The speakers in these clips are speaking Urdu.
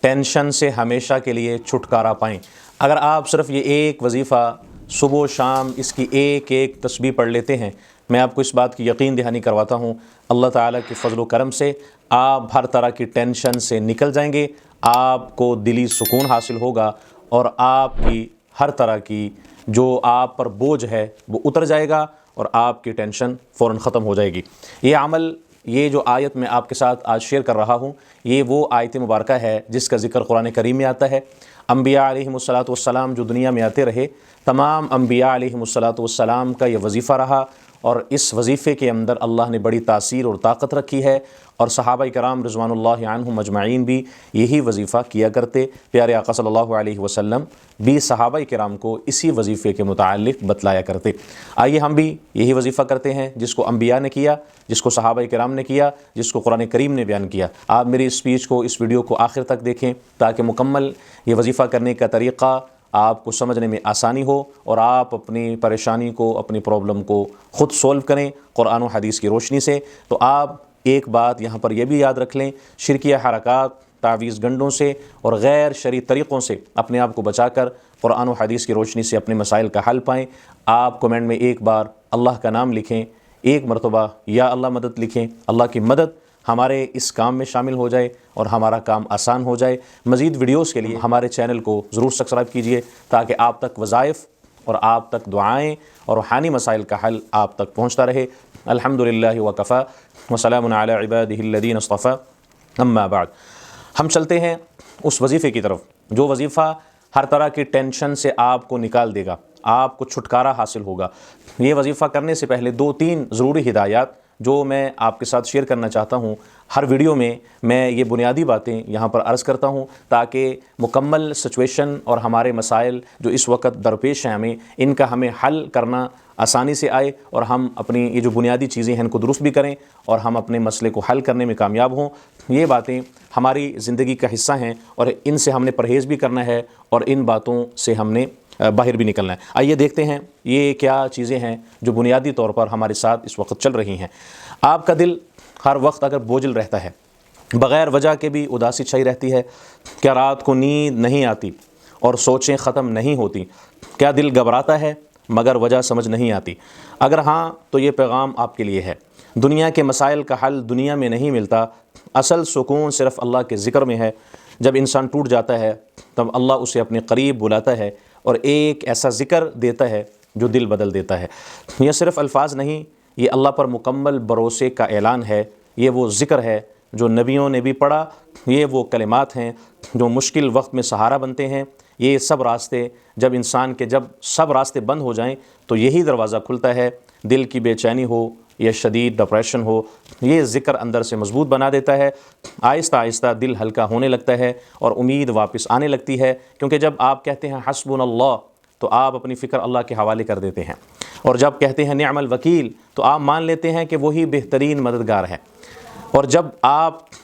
ٹینشن سے ہمیشہ کے لیے چھٹکارا پائیں۔ اگر آپ صرف یہ ایک وظیفہ صبح و شام اس کی ایک ایک تسبیح پڑھ لیتے ہیں، میں آپ کو اس بات کی یقین دہانی کرواتا ہوں، اللہ تعالیٰ کے فضل و کرم سے آپ ہر طرح کی ٹینشن سے نکل جائیں گے، آپ کو دلی سکون حاصل ہوگا اور آپ کی ہر طرح کی جو آپ پر بوجھ ہے وہ اتر جائے گا اور آپ کی ٹینشن فوراً ختم ہو جائے گی۔ یہ عمل، یہ جو آیت میں آپ کے ساتھ آج شیئر کر رہا ہوں، یہ وہ آیت مبارکہ ہے جس کا ذکر قرآن کریم میں آتا ہے۔ انبیاء علیہم الصلاۃ والسلام جو دنیا میں آتے رہے، تمام انبیاء علیہم الصلاۃ والسلام کا یہ وظیفہ رہا، اور اس وظیفے کے اندر اللہ نے بڑی تاثیر اور طاقت رکھی ہے، اور صحابہ کرام رضوان اللہ عنہم اجمعین بھی یہی وظیفہ کیا کرتے۔ پیارے آقا صلی اللہ علیہ وسلم بھی صحابہ کرام کو اسی وظیفے کے متعلق بتلایا کرتے۔ آئیے ہم بھی یہی وظیفہ کرتے ہیں جس کو انبیاء نے کیا، جس کو صحابہ کرام نے کیا، جس کو قرآن کریم نے بیان کیا۔ آپ میری اسپیچ کو، اس ویڈیو کو آخر تک دیکھیں تاکہ مکمل یہ وظیفہ کرنے کا طریقہ آپ کو سمجھنے میں آسانی ہو اور آپ اپنی پریشانی کو، اپنی پرابلم کو خود سولو کریں قرآن و حدیث کی روشنی سے۔ تو آپ ایک بات یہاں پر یہ بھی یاد رکھ لیں، شرکیہ حرکات، تعویذ گنڈوں سے اور غیر شرعی طریقوں سے اپنے آپ کو بچا کر قرآن و حدیث کی روشنی سے اپنے مسائل کا حل پائیں۔ آپ کومنٹ میں ایک بار اللہ کا نام لکھیں، ایک مرتبہ یا اللہ مدد لکھیں، اللہ کی مدد ہمارے اس کام میں شامل ہو جائے اور ہمارا کام آسان ہو جائے۔ مزید ویڈیوز کے لیے ہمارے چینل کو ضرور سبسکرائب کیجئے تاکہ آپ تک وظائف اور آپ تک دعائیں اور روحانی مسائل کا حل آپ تک پہنچتا رہے۔ الحمدللہ وکفی وسلام علی عبادہ الذین اصطفی، اما بعد۔ ہم چلتے ہیں اس وظیفے کی طرف جو وظیفہ ہر طرح کی ٹینشن سے آپ کو نکال دے گا، آپ کو چھٹکارا حاصل ہوگا۔ یہ وظیفہ کرنے سے پہلے 2-3 ضروری ہدایات جو میں آپ کے ساتھ شیئر کرنا چاہتا ہوں۔ ہر ویڈیو میں میں یہ بنیادی باتیں یہاں پر عرض کرتا ہوں تاکہ مکمل سچویشن اور ہمارے مسائل جو اس وقت درپیش ہیں ان کا ہمیں حل کرنا آسانی سے آئے اور ہم اپنی یہ جو بنیادی چیزیں ہیں ان کو درست بھی کریں اور ہم اپنے مسئلے کو حل کرنے میں کامیاب ہوں۔ یہ باتیں ہماری زندگی کا حصہ ہیں اور ان سے ہم نے پرہیز بھی کرنا ہے اور ان باتوں سے ہم نے باہر بھی نکلنا ہے۔ آئیے دیکھتے ہیں یہ کیا چیزیں ہیں جو بنیادی طور پر ہمارے ساتھ اس وقت چل رہی ہیں۔ آپ کا دل ہر وقت اگر بوجھل رہتا ہے، بغیر وجہ کے بھی اداسی چھائی رہتی ہے، کیا رات کو نیند نہیں آتی اور سوچیں ختم نہیں ہوتی، کیا دل گھبراتا ہے مگر وجہ سمجھ نہیں آتی؟ اگر ہاں تو یہ پیغام آپ کے لیے ہے۔ دنیا کے مسائل کا حل دنیا میں نہیں ملتا، اصل سکون صرف اللہ کے ذکر میں ہے۔ جب انسان ٹوٹ جاتا ہے تب اللہ اسے اپنے قریب بلاتا ہے اور ایک ایسا ذکر دیتا ہے جو دل بدل دیتا ہے۔ یہ صرف الفاظ نہیں، یہ اللہ پر مکمل بھروسے کا اعلان ہے۔ یہ وہ ذکر ہے جو نبیوں نے بھی پڑھا، یہ وہ کلمات ہیں جو مشکل وقت میں سہارا بنتے ہیں۔ یہ سب راستے جب انسان کے جب سب راستے بند ہو جائیں تو یہی دروازہ کھلتا ہے۔ دل کی بے چینی ہو یا شدید ڈپریشن ہو، یہ ذکر اندر سے مضبوط بنا دیتا ہے۔ آہستہ آہستہ دل ہلکا ہونے لگتا ہے اور امید واپس آنے لگتی ہے، کیونکہ جب آپ کہتے ہیں حسبنا اللہ تو آپ اپنی فکر اللہ کے حوالے کر دیتے ہیں، اور جب کہتے ہیں نعم الوکیل تو آپ مان لیتے ہیں کہ وہی بہترین مددگار ہے۔ اور جب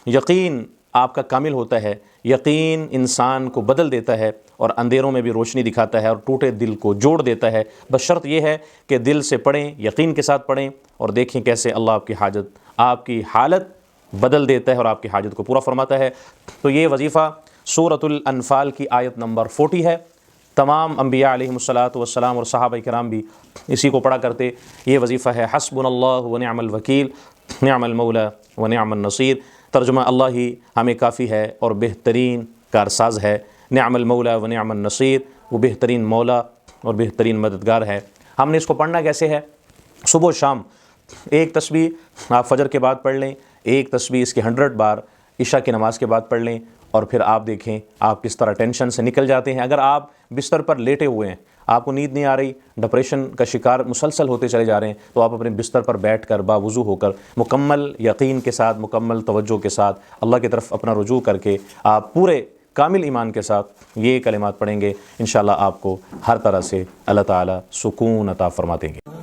یقین آپ کا کامل ہوتا ہے، یقین انسان کو بدل دیتا ہے اور اندھیروں میں بھی روشنی دکھاتا ہے اور ٹوٹے دل کو جوڑ دیتا ہے۔ بس شرط یہ ہے کہ دل سے پڑھیں، یقین کے ساتھ پڑھیں اور دیکھیں کیسے اللہ آپ کی حالت بدل دیتا ہے اور آپ کی حاجت کو پورا فرماتا ہے۔ تو یہ وظیفہ سورۃ الانفال کی آیت نمبر 40 ہے۔ تمام انبیاء علیہم الصلاۃ والسلام اور صحابہ کرام بھی اسی کو پڑھا کرتے۔ یہ وظیفہ ہے حسبنا اللہ ونعم الوکیل، نعم المولا ونعم النصیر۔ ترجمہ اللہ ہی ہمیں کافی ہے اور بہترین کارساز ہے۔ نعم المولا ونعم النصیر، وہ بہترین مولا اور بہترین مددگار ہے۔ ہم نے اس کو پڑھنا کیسے ہے؟ صبح و شام ایک تسبیح آپ فجر کے بعد پڑھ لیں، ایک تسبیح اس کے 100 بار عشاء کی نماز کے بعد پڑھ لیں، اور پھر آپ دیکھیں آپ کس طرح ٹینشن سے نکل جاتے ہیں۔ اگر آپ بستر پر لیٹے ہوئے ہیں، آپ کو نیند نہیں آ رہی، ڈپریشن کا شکار مسلسل ہوتے چلے جا رہے ہیں، تو آپ اپنے بستر پر بیٹھ کر باوضو ہو کر مکمل یقین کے ساتھ، مکمل توجہ کے ساتھ اللہ کی طرف اپنا رجوع کر کے آپ پورے کامل ایمان کے ساتھ یہ کلمات پڑھیں گے، انشاءاللہ آپ کو ہر طرح سے اللہ تعالیٰ سکون عطا فرما دیں گے۔